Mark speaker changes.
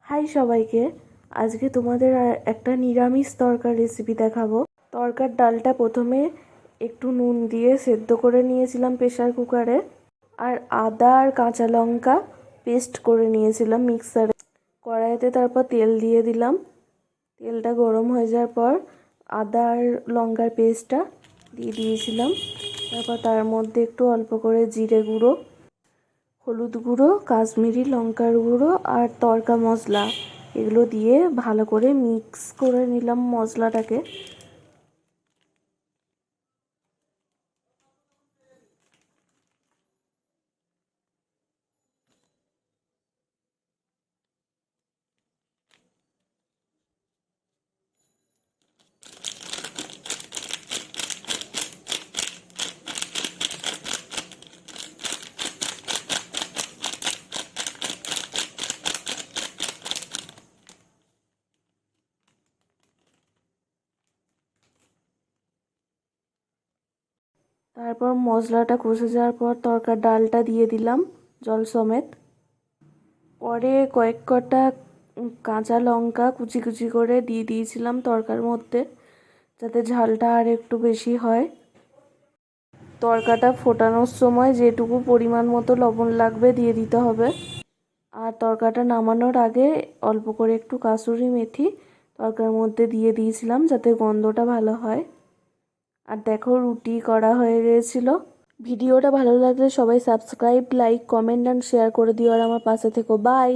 Speaker 1: High সবাইকে। আজকে তোমাদের একটা নিরামিষ তরকার রেসিপি দেখাবো। তরকার ডালটা প্রথমে একটু নুন দিয়ে সেদ্ধ করে নিয়েছিলাম প্রেসার কুকারে, আর আদা আর কাঁচা লঙ্কা পেস্ট করে নিয়েছিলাম মিক্সারে। কড়াইতে তারপর তেল দিয়ে দিলাম। তেলটা গরম হয়ে যাওয়ার পর আদা আর লঙ্কার পেস্টটা দিয়ে দিয়েছিলাম। তারপর তার মধ্যে একটু অল্প করে জিরে গুঁড়ো, হলুদ গুঁড়ো, কাশ্মীরি লঙ্কার গুঁড়ো আর তড়কা মশলা এগুলো দিয়ে ভালো করে মিক্স করে নিলাম মশলাটাকে। তারপর মশলাটা কষে যাওয়ার পর তরকার ডালটা দিয়ে দিলাম জল সমেত। পরে কয়েক কটা কাঁচা লঙ্কা কুচি কুচি করে দিয়ে দিয়েছিলাম তরকার মধ্যে, যাতে ঝালটা আর একটু বেশি হয়। তরকাটা ফোটানোর সময় যেটুকু পরিমাণ মতো লবণ লাগবে দিয়ে দিতে হবে। আর তরকাটা নামানোর আগে অল্প করে একটু কাসুরি মেথি তরকার মধ্যে দিয়ে দিয়েছিলাম, যাতে গন্ধটা ভালো হয়। আর দেখো, রুটি করা হয়ে গিয়েছিল। ভিডিওটা ভালো লাগলে সবাই subscribe, like, comment and share করে দিও, আর আমার পাশে থেকো। বাই।